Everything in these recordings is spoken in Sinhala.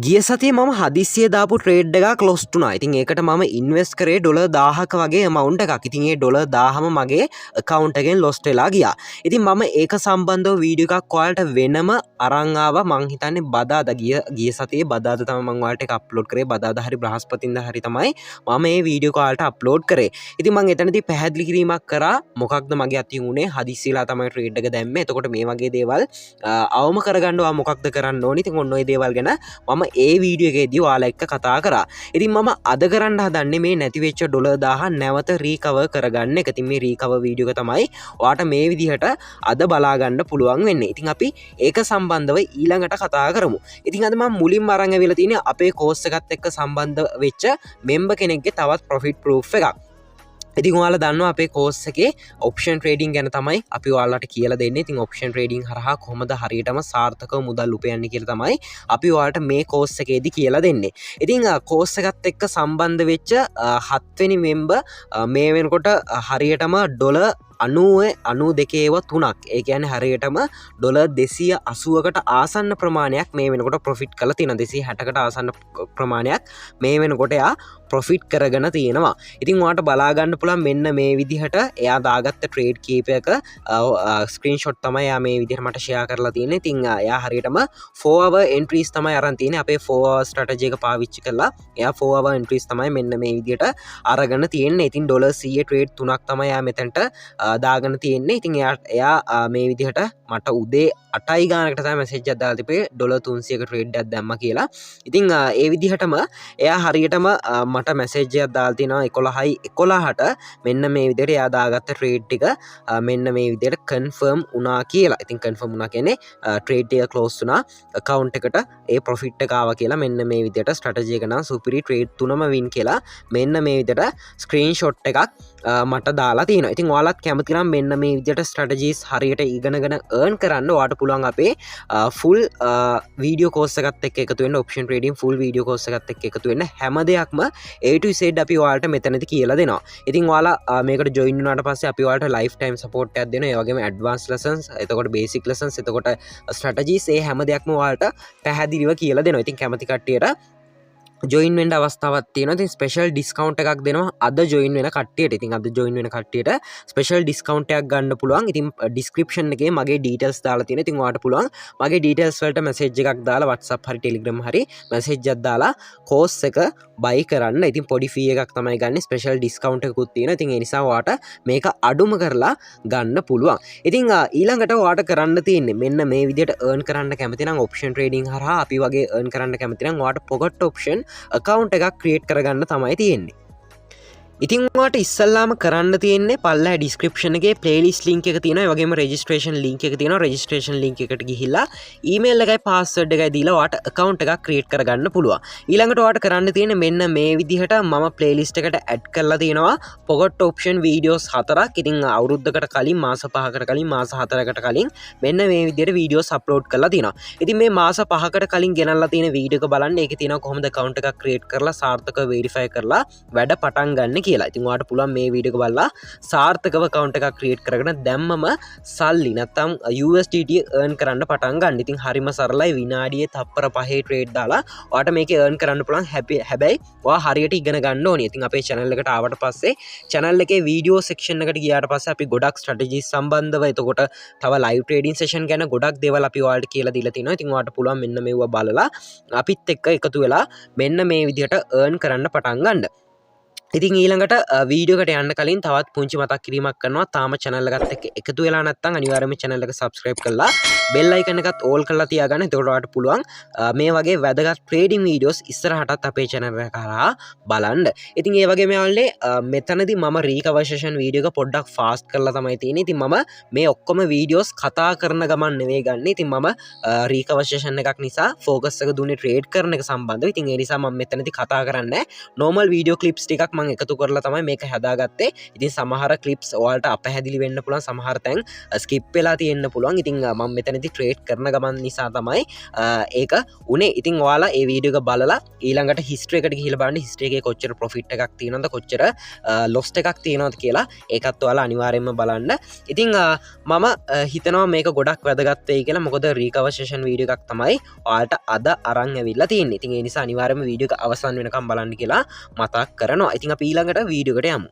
ගිය සතියේ මම හදිස්සියේ දාපු ට්‍රේඩ් එකක් ලොස්ට් වුණා. ඉතින් ඒකට මම ඉන්වෙස්ට් කරේ $1000ක වගේ amount එකක්. ඉතින් ඒ $1000ම මගේ account එකෙන් lost වෙලා ගියා. ඉතින් මම ඒක සම්බන්ධව වීඩියෝ එකක් ඔයාලට වෙනම අරන් ආවා. මං හිතන්නේ බදාදා ගිය සතියේ බදාදා තමයි මම ඔයාලට ඒක අප්ලෝඩ් කරේ. බදාදා හරි බ්‍රහස්පතින්දා හරි තමයි මම මේ වීඩියෝ එක ඔයාලට අප්ලෝඩ් කරේ. ඉතින් මම එතනදී පැහැදිලි කිරීමක් කරා මොකක්ද මගේ අතින් උනේ. හදිස්සියලා තමයි ට්‍රේඩ් එක දැම්මේ. එතකොට මේ වගේ දේවල් අවම කරගන්නවා මොකක්ද කරන්න ඕනේ. ඉතින් ඔන්න ඔය දේවල් ගැන මම ඒ වීඩියෝ එකේදී ඔයාලා එක්ක කතා කරා. ඉතින් මම අද කරන්න හදන්නේ මේ නැතිවෙච්ච $1000 නැවත රීකවර් කරගන්න එක. ඉතින් මේ රීකවර් වීඩියෝ එක තමයි ඔයාට මේ විදිහට අද බලා ගන්න පුළුවන් වෙන්නේ. ඉතින් අපි ඒක සම්බන්ධව ඊළඟට කතා කරමු. ඉතින් අද මම මුලින්ම අරන් ඇවිල්ලා තියෙන්නේ අපේ කෝස් එකත් එක්ක සම්බන්ධ වෙච්ච මෙම්බර් කෙනෙක්ගේ තවත් ප්‍රොෆිට් ප්‍රූෆ් එකක්. ඉතින් ඔයාලා දන්නවා අපේ කෝස් එකේ ඔප්ෂන් ට්‍රේඩින් ගැන තමයි අපි ඔයාලට කියලා දෙන්නේ. ඉතින් ඔප්ෂන් ට්‍රේඩින් හරහා කොහොමද හරියටම සාර්ථකව මුදල් උපයන්නේ කියලා තමයි අපි ඔයාලට මේ කෝස් එකේදී කියලා දෙන්නේ. ඉතින් කෝස් එකත් එක්ක සම්බන්ධ වෙච්ච 7 වෙනි මෙම්බර් මේ වෙනකොට හරියටම $92.3ක් ඒ කියන්නේ හරියටම $280කට ආසන්න ප්‍රමාණයක් මේ වෙනකොට ප්‍රොෆිට් කරලා තියෙනවා. 260කට ආසන්න ප්‍රමාණයක් මේ වෙනකොට එයා ප්‍රොෆිට් කරගෙන තියෙනවා. ඉතින් ඔයාලට බලා ගන්න පුළුවන් මෙන්න මේ විදිහට එයා දාගත්ත ට්‍රේඩ් කීපයක ස්ක්‍රීන්ෂොට් තමයි එයා මේ විදිහට මට ෂෙයා කරලා තියෙන්නේ. ඉතින් එයා හරියටම 4 hour entries තමයි අරන් තියෙන්නේ. අපේ 4 hour strategy එක පාවිච්චි කරලා එයා 4 hour entries තමයි මෙන්න මේ විදිහට අරගෙන තියෙන්නේ. ඉතින් $100 ට්‍රේඩ් 3ක් තමයි එයා මෙතනට දාගෙන තියෙන්නේ. ඉතින් එයා මේ විදිහට මට උදේ 8යි ගානකට තමයි මැසේජ් එකක් දාලා තිබේ $300ක ට්‍රේඩ් එකක් දැම්මා කියලා. ඉතින් ඒ විදිහටම එයා හරියටම මට මැසේජ් එකක් දාලා තිනවා 11ට මෙන්න මේ විදිහට එයා දාගත්ත ට්‍රේඩ් ටික මෙන්න මේ විදිහට කන්ෆර්ම් වුණා කියලා. ඉතින් කන්ෆර්ම් වුණා කියන්නේ ට්‍රේඩ් එක ක්ලෝස් වුණා. account එකට ඒ ප්‍රොෆිට් එක ආවා කියලා මෙන්න මේ විදිහට ස්ට්‍රැටජි එක නම් සුපිරි ට්‍රේඩ් 3ම වින් කියලා මෙන්න මේ විදිහට ස්ක්‍රීන්ෂොට් එකක් මට දාලා තියෙනවා. ඉතින් ඔයාලත් කැමති නම් මෙන්න මේ විදිහට ස්ට්‍රැටජිස් හරියට ඉගෙනගෙන earn කරන්න ඔයාලට පුළුවන් අපේ full වීඩියෝ කෝස් එකත් එක්ක එකතු වෙන්න. Option trading full video course එකත් එක්ක එකතු වෙන්න. හැම දෙයක්ම A to Z අපි ඔයාලට මෙතනදී කියලා දෙනවා. ඉතින් ඔයාලා මේකට join වුණාට පස්සේ අපි ඔයාලට life time support එකක් දෙනවා. ඒ වගේම advanced lessons, එතකොට basic lessons, එතකොට strategies ඒ හැම දෙයක්ම ඔයාලට පැහැදිලිව කියලා දෙනවා. ඉතින් කැමති කට්ටියට ජොයින් වෙන්න අවස්ථාවක් තියෙනවා. ඉතින් ස්පෙෂල් ඩිස්කවුන්ට් එකක් දෙනවා අද ජොයින් වෙන කට්ටියට. ඉතින් අද ජොයින් වෙන කට්ටියට ස්පෙෂල් ඩිස්කවුන්ට් එකක් ගන්න පුළුවන්. ඉතින් ඩිස්ක්‍රිප්ෂන් එකේ මගේ ඩීටේල්ස් දාලා තියෙනවා. ඉතින් ඔයාලට පුළුවන් මගේ ඩීටේල්ස් වලට මැසේජ් එකක් දාලා WhatsApp හරි Telegram හරි මැසේජ් එකක් දාලා කෝස් එක බයි කරන්න. ඉතින් පොඩි ෆී එකක් තමයි ගන්න. ස්පෙෂල් ඩිස්කවුන්ට් එකකුත් තියෙනවා. ඉතින් ඒ නිසා ඔයාලට මේක අඩුම කරලා ගන්න පුළුවන්. ඉතින් ඊළඟට ඔයාලට කරන්න තියෙන්නේ මෙන්න මේ විදිහට earn කරන්න කැමති නම් ඔප්ෂන් ට්‍රේඩින් හරහා අපි වගේ earn කරන්න කැමති නම් ඔයාලට pocket option account එකක් create කරගන්න තමයි තියෙන්නේ. ඉතින් ඔයාලට ඉස්සල්ලාම කරන්න තියෙන්නේ පල්ලෙහා description එකේ playlist link එක තියෙනවා. ඒ වගේම registration link එක තියෙනවා. registration link එකට ගිහිල්ලා email එකයි password එකයි දීලා ඔයාලට account එකක් create කරගන්න පුළුවන්. ඊළඟට ඔයාලට කරන්න තියෙන්නේ මෙන්න මේ විදිහට මම playlist එකට add කරලා තියෙනවා pocket option videos 4ක්. ඉතින් අවුරුද්දකට කලින් මාස 5කට කලින් මාස 4කට කලින් මෙන්න මේ විදිහට videos upload කරලා තියෙනවා. ඉතින් මේ මාස 5කට කලින් ගෙනල්ලා තියෙන වීඩියෝ එක බලන්න. ඒකේ තියෙනවා කොහොමද account එකක් create කරලා සාර්ථකව verify කරලා වැඩ පටන් ගන්න කියලා. ඉතින් ඔයාලට පුළුවන් මේ වීඩියෝ එක බලලා සාර්ථකව account එකක් create කරගෙන දැම්මම සල්ලි නැත්තම් USDT earn කරන්න පටන් ගන්න. ඉතින් හරිම සරලයි. විනාඩියේ තප්පර 5 trade දාලා ඔයාලට මේක earn කරන්න පුළුවන්. හැබැයි ඔයා හරියට ඉගෙන ගන්න ඕනේ. ඉතින් අපේ channel එකට ආවට පස්සේ channel එකේ video section එකට ගියාට පස්සේ අපි ගොඩක් strategies සම්බන්ධව එතකොට තව live trading session ගැන ගොඩක් දේවල් අපි ඔයාලට කියලා දීලා තිනවා. ඉතින් ඔයාලට පුළුවන් මෙන්න මේවා බලලා අපිත් එක්ක එකතු වෙලා මෙන්න මේ විදිහට earn කරන්න පටන් ගන්න. ඉතින් ඊළඟට වීඩියෝ එකට යන්න කලින් තවත් පුංචි මතක් කිරීමක් කරනවා. තාම channel එකත් එක්ක එකතු වෙලා නැත්නම් අනිවාර්යයෙන්ම channel එක subscribe කරලා bell icon එකත් all කරලා තියාගන්න. එතකොට ඔයාලට පුළුවන් මේ වගේ වැදගත් trading videos ඉස්සරහටත් අපේ channel එක කරා බලන්න. ඉතින් ඒ වගේම යාළුවනේ මෙතනදී මම recover session video එක පොඩ්ඩක් fast කරලා තමයි තියෙන්නේ. ඉතින් මම මේ ඔක්කොම videos කතා කරන ගමන් නෙවෙයි ගන්න. ඉතින් මම recover session එකක් නිසා focus එක දුන්නේ trade කරන එක සම්බන්ධව. ඉතින් ඒ නිසා මම මෙතනදී කතා කරන්නේ normal video clips ටිකක් මම එකතු කරලා තමයි මේක හදාගත්තේ. ඉතින් සමහර ක්ලිප්ස් ඔයාලට අපැහැදිලි වෙන්න පුළුවන්, සමහර තැන් ස්කිප් වෙලා තියෙන්න පුළුවන්. ඉතින් මම මෙතනදී ට්‍රේඩ් කරන ගමන් නිසා තමයි ඒක උනේ. ඉතින් ඔයාලා ඒ වීඩියෝ එක බලලා ඊළඟට හිස්ටරි එකට ගිහිල්ලා බලන්න හිස්ටරි එකේ කොච්චර ප්‍රොෆිට් එකක් තියෙනවද කොච්චර ලොස් එකක් තියෙනවද කියලා ඒකත් ඔයාලා අනිවාර්යයෙන්ම බලන්න. ඉතින් මම හිතනවා මේක ගොඩක් වැදගත් වෙයි කියලා. මොකද රීකවර් සෙෂන් වීඩියෝ එකක් තමයි ඔයාලට අද අරන් ඇවිල්ලා තියෙන්නේ. ඉතින් ඒ නිසා අනිවාර්යයෙන්ම වීඩියෝ එක අවසන් වෙනකම් බලන්න කියලා මතක් කරනවා. ඉතින් අපි ඊළඟට වීඩියෝ එකට යමු.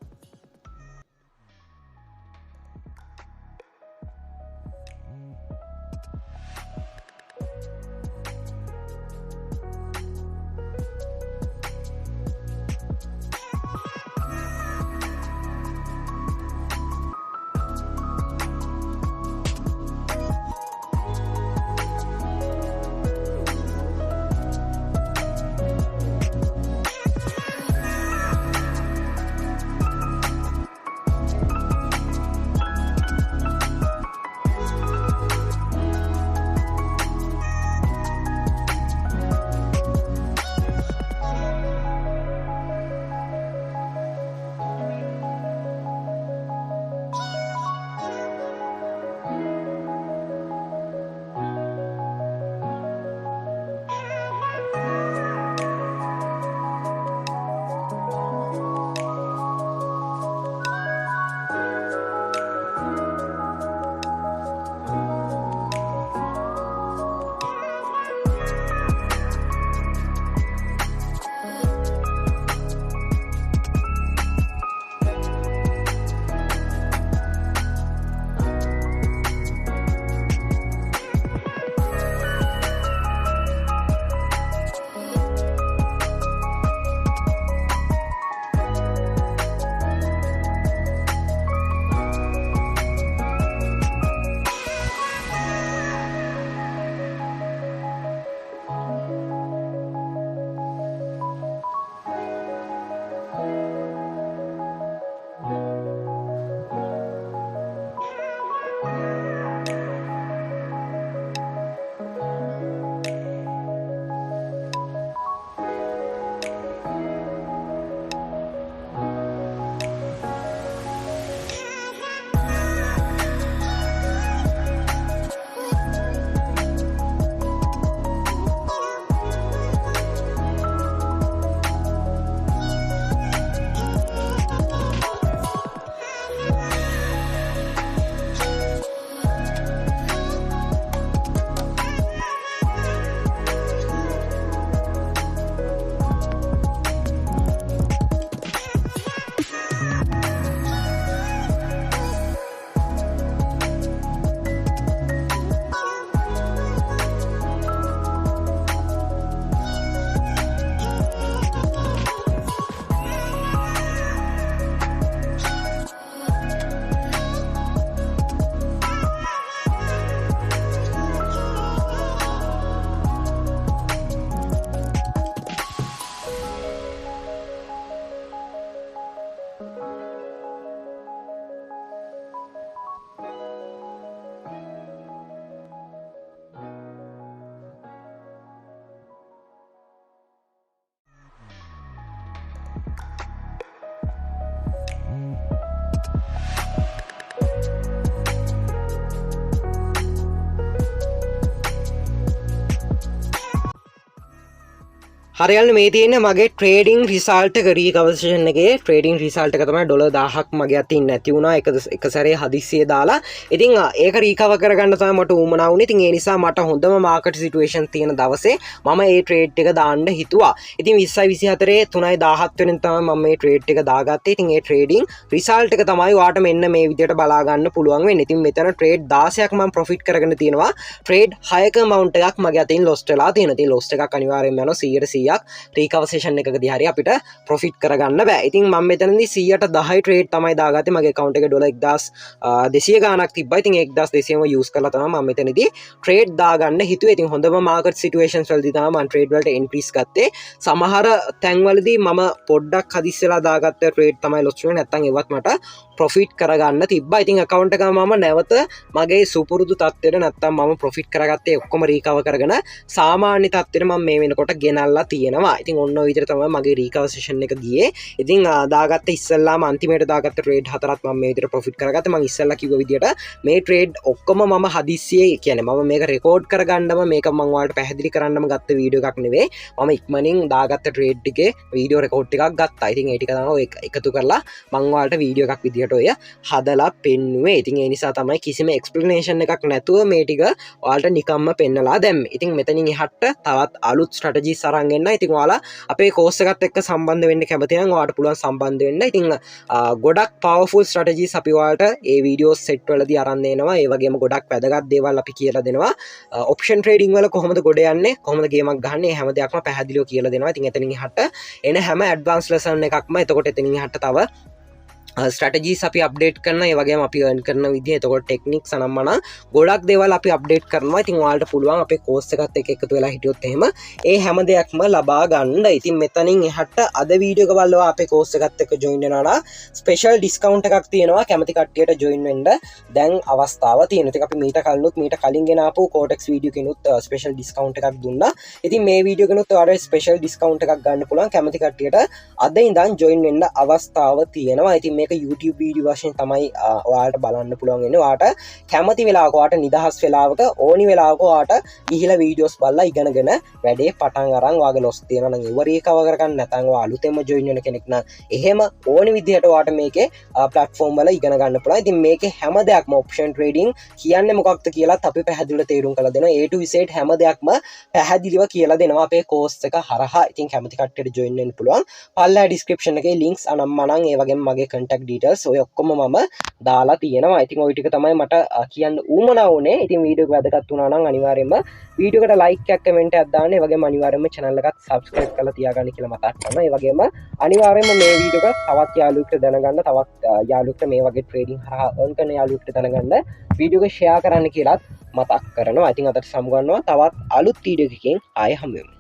හරියල්ල මේ තියෙන්නේ මගේ ට්‍රේඩින් රිසල්ට් එක රීකවර්සේෂන් එකේ ට්‍රේඩින් රිසල්ට් එක තමයි ඩොලර් 1000ක් මගේ අතින් නැති වුණා එක සැරේ හදිස්සියේ දාලා. ඉතින් ඒක රීකවර් කරගන්න තමයි මට උවමනා වුණේ. ඉතින් ඒ නිසා මට හොඳම මාකට් සිටුේෂන් තියෙන දවසේ මම මේ ට්‍රේඩ් එක දාන්න හිතුවා. ඉතින් 20/24 3/17 වෙනිදා තමයි මම මේ ට්‍රේඩ් එක දාගත්තේ. ඉතින් ඒ ට්‍රේඩින් රිසල්ට් එක තමයි ඔයාට මෙන්න මේ විදිහට බලා ගන්න පුළුවන් වෙන්නේ. ඉතින් මෙතන ට්‍රේඩ් 16ක් මම ප්‍රොෆිට් කරගෙන තියෙනවා. ට්‍රේඩ් 6ක amount එකක් මගේ අතින් lost වෙලා තියෙනවා. ඉතින් lost එකක් අනිවාර්යයෙන්ම යනවා 100% රීකවර්සේෂන් එකකදී හරි අපිට ප්‍රොෆිට් කරගන්න බෑ. ඉතින් මම මෙතනදී 110 ට්‍රේඩ් තමයි දාගත්තේ. මගේ account එකේ ඩොලර් 1200 ගාණක් තිබ්බා. ඉතින් 1200ම යූස් කරලා තමයි මම මෙතනදී ට්‍රේඩ් දාගන්න හිතුවේ. ඉතින් හොඳම මාකට් සිටුේෂන්ස් වලදී තමයි මම ට්‍රේඩ් වලට එන්ට්‍රීස් ගත්තේ. සමහර තැන්වලදී මම පොඩ්ඩක් හදිස්සියලා දාගත්ත ට්‍රේඩ් තමයි ලොස් වෙන්නේ. නැත්තම් ඒවත් මට ප්‍රොෆිට් කරගන්න තිබ්බා. ඉතින් account එක මම නැවත මගේ සුපුරුදු තත්ත්වයට නැත්තම් මම ප්‍රොෆිට් කරගත්තේ ඔක්කොම රීකවර් කරගෙන සාමාන්‍ය තත්ත්වයට මම මේ වෙනකොට ගෙනල්ලා තියෙනවා. ඉතින් ඔන්න ඔය විදිහට තමයි මගේ රීකවර් සෙෂන් එක ගියේ. ඉතින් දාගත්ත ඉස්සල්ලාම අන්තිමට දාගත්ත ට්‍රේඩ් හතරත් මම මේ විදිහට ප්‍රොෆිට් කරගත්තා. මම ඉස්සල්ලා කිව්ව විදිහට මේ ට්‍රේඩ් ඔක්කොම මම හදිස්සියේ කියන්නේ මම මේක රෙකෝඩ් කරගන්නම මේක මම ඔයාලට පැහැදිලි කරන්නම ගත්ත වීඩියෝ එකක් නෙවෙයි. මම ඉක්මනින් දාගත්ත ට්‍රේඩ් එකේ වීඩියෝ රෙකෝඩ් එකක් ගත්තා. ඉතින් ඒ ටික තමයි එකතු කරලා මම ඔයාලට වීඩියෝ එකක් විදිහට ඔය හදලා පෙන්නුවේ. ඉතින් ඒ නිසා තමයි කිසිම එක්ස්ප්ලනේෂන් එකක් නැතුව මේ ටික ඔයාලට නිකම්ම පෙන්නලා දැම්මේ. ඉතින් මෙතනින් එහාට තවත් අලුත් ස්ට්‍රැටජිස් අරන් එන්න. ඉතින් ඔයාලා අපේ කෝස් එකත් එක්ක සම්බන්ධ වෙන්න කැමති නම් ඔයාලට පුළුවන් සම්බන්ධ වෙන්න. ඉතින් ගොඩක් පවර්ෆුල් ස්ට්‍රැටජිස් අපි ඔයාලට ඒ වීඩියෝස් සෙට් වලදී අරන් දෙනවා. ඒ වගේම ගොඩක් වැදගත් දේවල් අපි කියලා දෙනවා. ඔප්ෂන් ට්‍රේඩින් වල කොහොමද ගොඩ යන්නේ, කොහොමද ගේමක් ගහන්නේ, හැම දෙයක්ම පැහැදිලිව කියලා දෙනවා. ඉතින් එතනින් එහාට එන හැම ඇඩ්වාන්ස් ලෙසන් එකක්ම එතකොට එතනින් එහාට තව ස්ට්‍රටජීස් අපි අප්ඩේට් කරන ඒ වගේම අපි earn කරන විදිහ එතකොට ටෙක්නික්ස් අනම්මන ගොඩක් දේවල් අපි අප්ඩේට් කරනවා. ඉතින් ඔයාලට පුළුවන් අපේ කෝස් එකත් එක්ක එකතු වෙලා හිටියොත් එහෙම ඒ හැම දෙයක්ම ලබා ගන්න. ඉතින් මෙතනින් එහාට අද වීඩියෝ එක බලලා අපේ කෝස් එකත් එක්ක ජොයින් වෙනවා නම් ස්පෙෂල් ඩිස්කවුන්ට් එකක් තියෙනවා. කැමති කට්ටියට ජොයින් වෙන්න දැන් අවස්ථාව තියෙනවා. ඉතින් අපි මීට කලින් ගෙන ආපු කෝටෙක්ස් වීඩියෝ කෙනුත් ස්පෙෂල් ඩිස්කවුන්ට් එකක් දුන්නා. ඉතින් මේ වීඩියෝ කෙනුත් ඔයාලට ස්පෙෂල් ඩිස්කවුන්ට් එකක් ගන්න පුළුවන්. කැමති කට්ටියට අද ඉඳන් ජොයින් වෙන්න අවස්ථාව තියෙනවා. ඉතින් YouTube වීඩියෝ වශයෙන් තමයි ඔයාලට බලන්න පුළුවන් වෙන්නේ. ඔයාලට කැමති වෙලාවක ඔයාලට නිදහස් වෙලාවක ඕනි වෙලාවක ඔයාලට ගිහිලා වීඩියෝස් බලලා ඉගෙනගෙන වැඩේ පටන් අරන් ඔයාගේ ලොස් තියෙනවා නම් ඒව රීකවර් කරගන්න නැත්නම් ඔයා අලුතෙන්ම ජොයින් වෙන කෙනෙක් නම් එහෙම ඕනි විදිහට ඔයාලට මේකේ ප්ලැට්ෆෝම් වල ඉගෙන ගන්න පුළුවන්. ඉතින් මේකේ හැම දෙයක්ම ඔප්ෂන් ට්‍රේඩින් කියන්නේ මොකක්ද කියලාත් අපි පැහැදිලිව තේරුම් කරලා දෙනවා. A to Z හැම දෙයක්ම පැහැදිලිව කියලා දෙනවා අපේ කෝස් එක හරහා. ඉතින් කැමති කට්ටියට ජොයින් වෙන්න පුළුවන්. පල්ලා ඩිස්ක්‍රිප්ෂන් එකේ ලින්ක්ස් අනම්මනම් ඒ වගේම මගේ contact details ඔය ඔක්කොම මම දාලා තියෙනවා. ඉතින් ওই ටික තමයි මට කියන්න ඌමනා වුණේ. ඉතින් වීඩියෝ එක වැදගත් වුණා නම් අනිවාර්යයෙන්ම වීඩියෝ එකට ලයික් එකක් කමෙන්ට් එකක් දාන්න. ඒ වගේම අනිවාර්යයෙන්ම channel එකත් subscribe කරලා තියාගන්න කියලා මතක් කරනවා. ඒ වගේම අනිවාර්යයෙන්ම මේ වීඩියෝ එක තවත් යාළුවෙක්ට දැනගන්න, තවත් යාළුවෙක්ට මේ වගේ ට්‍රේඩින් හරහා earn කරන යාළුවෙක්ට දැනගන්න වීඩියෝ එක share කරන්න කියලාත් මතක් කරනවා. ඉතින් අදට සමුගන්නවා තවත් අලුත් වීඩියෝ එකකින් ආයෙ හමු වෙමු.